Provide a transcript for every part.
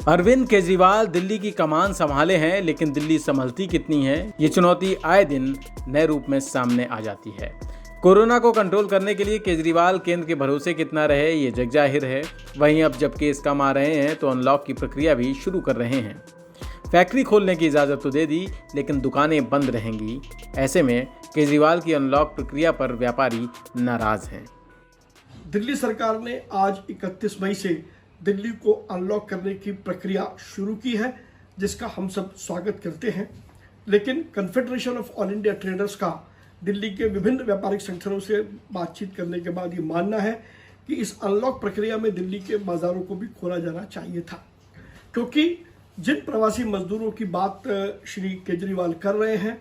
अरविंद केजरीवाल दिल्ली की कमान संभाले हैं, लेकिन दिल्ली संभलती कितनी है, ये चुनौती आए दिन नए रूप में सामने आ जाती है। कोरोना को कंट्रोल करने के लिए केजरीवाल केंद्र के भरोसे कितना रहे, ये जगजाहिर है। वहीं अब जब केस कम आ रहे हैं तो अनलॉक की प्रक्रिया भी शुरू कर रहे हैं। फैक्ट्री खोलने की इजाज़त तो दे दी, लेकिन दुकानें बंद रहेंगी। ऐसे में केजरीवाल की अनलॉक प्रक्रिया पर व्यापारी नाराज हैं। दिल्ली सरकार ने आज 31 मई से दिल्ली को अनलॉक करने की प्रक्रिया शुरू की है, जिसका हम सब स्वागत करते हैं। लेकिन confederation of all India traders का दिल्ली के विभिन्न व्यापारिक संगठनों से बातचीत करने के बाद ये मानना है कि इस अनलॉक प्रक्रिया में दिल्ली के बाजारों को भी खोला जाना चाहिए था, क्योंकि जिन प्रवासी मजदूरों की बात श्री केजरीवाल कर रहे हैं,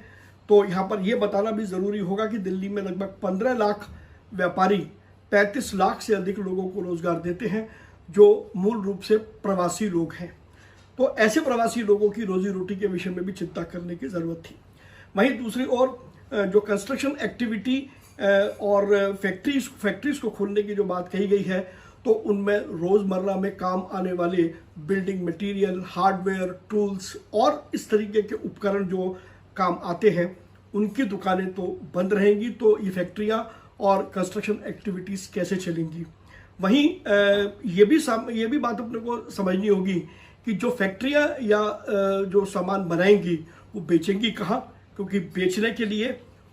तो यहाँ पर यह बताना भी ज़रूरी होगा कि दिल्ली में लगभग 15 लाख व्यापारी 35 लाख से अधिक लोगों को रोजगार देते हैं, जो मूल रूप से प्रवासी लोग हैं। तो ऐसे प्रवासी लोगों की रोजी रोटी के विषय में भी चिंता करने की ज़रूरत थी। वहीं दूसरी ओर जो कंस्ट्रक्शन एक्टिविटी और फैक्ट्रीज को खोलने की जो बात कही गई है, तो उनमें रोज़मर्रा में काम आने वाले बिल्डिंग मटेरियल, हार्डवेयर, टूल्स और इस तरीके के उपकरण जो काम आते हैं, उनकी दुकानें तो बंद रहेंगी। तो ये फैक्ट्रियाँ और कंस्ट्रक्शन एक्टिविटीज़ कैसे चलेंगी? वहीं ये भी बात अपने को समझनी होगी कि जो फैक्ट्रियाँ या जो सामान बनाएंगी वो बेचेंगी कहाँ, क्योंकि बेचने के लिए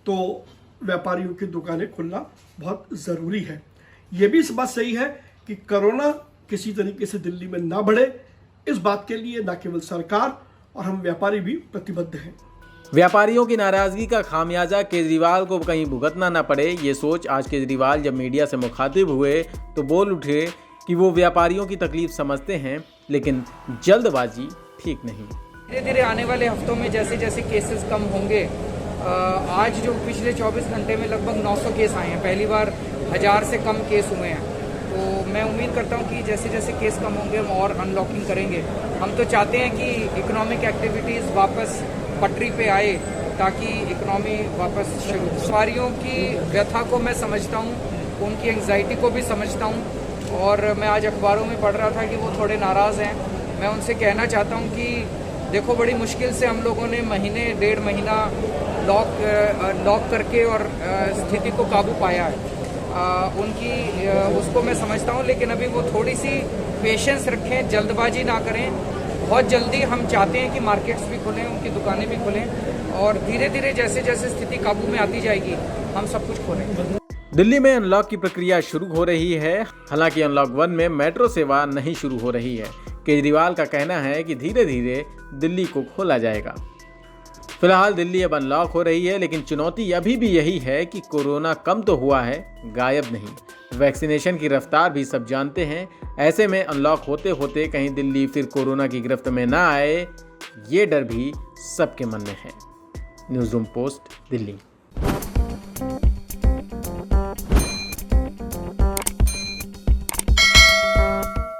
तो व्यापारियों की दुकानें खुलना बहुत ज़रूरी है। ये भी इस बात सही है कि कोरोना किसी तरीके से दिल्ली में ना बढ़े, इस बात के लिए न केवल सरकार और हम व्यापारी भी प्रतिबद्ध हैं। व्यापारियों की नाराजगी का खामियाजा केजरीवाल को कहीं भुगतना न पड़े, ये सोच आज केजरीवाल जब मीडिया से मुखातिब हुए तो बोल उठे कि वो व्यापारियों की तकलीफ समझते हैं, लेकिन जल्दबाजी ठीक नहीं। धीरे धीरे आने वाले हफ्तों में जैसे जैसे केसेस कम होंगे, आज जो पिछले 24 घंटे में लगभग 900 केस आए हैं, पहली बार 1000 से कम केस हुए हैं। तो मैं उम्मीद करता हूं कि जैसे जैसे केस कम होंगे हम और अनलॉकिंग करेंगे। हम तो चाहते हैं कि इकोनॉमिक एक्टिविटीज़ वापस पटरी पे आए, ताकि इकोनॉमी वापस शुरू हो। व्यापारियों की व्यथा को मैं समझता हूँ, उनकी एंग्जाइटी को भी समझता हूँ, और मैं आज अखबारों में पढ़ रहा था कि वो थोड़े नाराज़ हैं। मैं उनसे कहना चाहता हूँ कि देखो, बड़ी मुश्किल से हम लोगों ने महीने 1.5 महीना लॉक करके और स्थिति को काबू पाया है। उसको मैं समझता हूँ, लेकिन अभी वो थोड़ी सी पेशेंस रखें, जल्दबाजी ना करें। बहुत जल्दी हम चाहते हैं कि मार्केट्स भी खुलें, उनकी दुकानें भी खुलें, और धीरे धीरे जैसे जैसे स्थिति काबू में आती जाएगी हम सब कुछ खोलेंगे। दिल्ली में अनलॉक की प्रक्रिया शुरू हो रही है। हालांकि अनलॉक 1 में मेट्रो सेवा नहीं शुरू हो रही है। केजरीवाल का कहना है कि धीरे धीरे दिल्ली को खोला जाएगा। फिलहाल दिल्ली अब अनलॉक हो रही है, लेकिन चुनौती अभी भी यही है कि कोरोना कम तो हुआ है, गायब नहीं। वैक्सीनेशन की रफ्तार भी सब जानते हैं। ऐसे में अनलॉक होते होते कहीं दिल्ली फिर कोरोना की गिरफ्त में ना आए, ये डर भी सबके मन में है। News room post, Delhi.